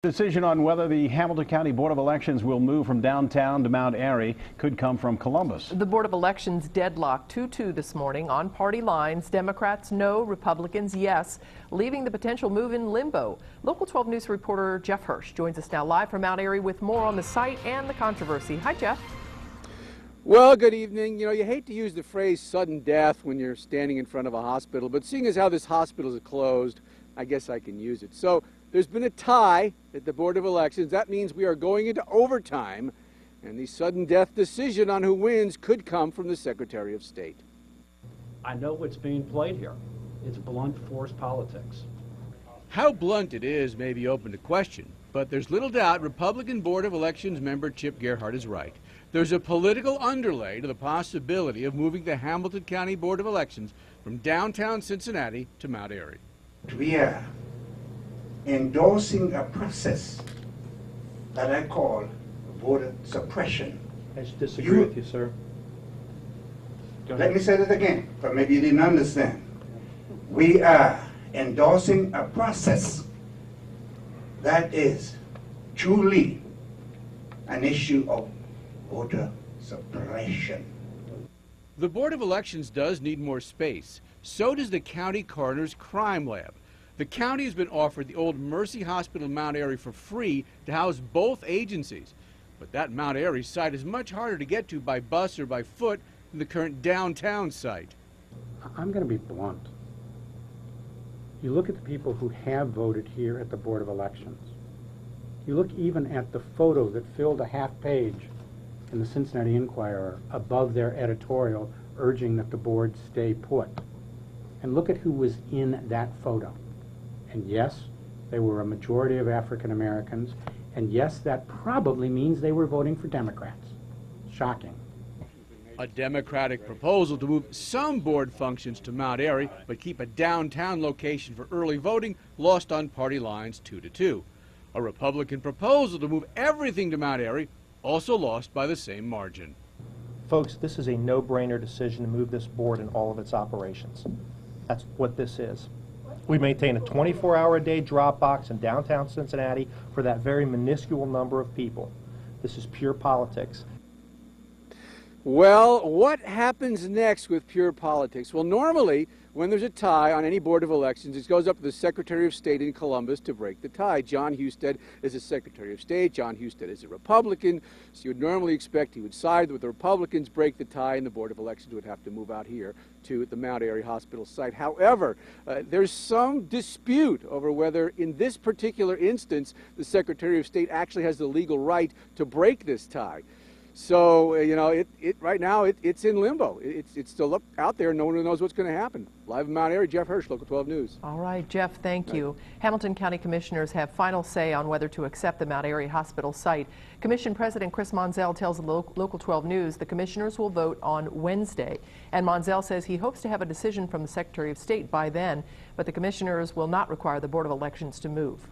Decision on whether the Hamilton County Board of Elections will move from downtown to Mount Airy could come from Columbus. The Board of Elections deadlocked 2-2 this morning on party lines. Democrats no, Republicans yes, leaving the potential move in limbo. Local 12 News reporter Jeff Hirsch joins us now live from Mount Airy with more on the site and the controversy. Hi, Jeff. Well, good evening. You hate to use the phrase sudden death when you're standing in front of a hospital, but seeing as how this hospital is closed, I guess I can use it. So there's been a tie at the Board of Elections. That means we are going into overtime, and the sudden death decision on who wins could come from the Secretary of State. I know what's being played here. It's blunt force politics. How blunt it is may be open to question, but there's little doubt Republican Board of Elections member Chip Gerhardt is right. There's a political underlay to the possibility of moving the Hamilton County Board of Elections from downtown Cincinnati to Mount Airy. We are endorsing a process that I call voter suppression. I just disagree with you, sir. Let me say that again, but maybe you didn't understand. We are endorsing a process that is truly an issue of voter suppression. The Board of Elections does need more space. So does the county coroner's crime lab. The county has been offered the old Mercy Hospital in Mount Airy for free to house both agencies. But that Mount Airy site is much harder to get to by bus or by foot than the current downtown site. I'm going to be blunt. You look at the people who have voted here at the Board of Elections. You look even at the photo that filled a half page in the Cincinnati Enquirer above their editorial urging that the board stay put. And look at who was in that photo. And yes, they were a majority of African Americans, and yes, that probably means they were voting for Democrats. Shocking. A Democratic proposal to move some board functions to Mount Airy, but keep a downtown location for early voting, lost on party lines 2-2. A Republican proposal to move everything to Mount Airy, also lost by the same margin. Folks, this is a no-brainer decision to move this board and all of its operations. That's what this is. We maintain a 24-hour-a-day drop box in downtown Cincinnati for that very minuscule number of people. This is pure politics. Well, what happens next with pure politics? Well, normally, when there's a tie on any Board of Elections, it goes up to the Secretary of State in Columbus to break the tie. John Husted is the Secretary of State. John Husted is a Republican, so you would normally expect he would side with the Republicans, break the tie, and the Board of Elections would have to move out here to the Mount Airy Hospital site. However, there's some dispute over whether, in this particular instance, the Secretary of State actually has the legal right to break this tie. So, right now, it's in limbo. It's still up out there. No one knows what's going to happen. Live in Mount Airy, Jeff Hirsch, Local 12 News. All right, Jeff, thank you. Hamilton County Commissioners have final say on whether to accept the Mount Airy Hospital site. Commission President Chris Monzell tells the Local 12 News the commissioners will vote on Wednesday. And Monzell says he hopes to have a decision from the Secretary of State by then, but the commissioners will not require the Board of Elections to move.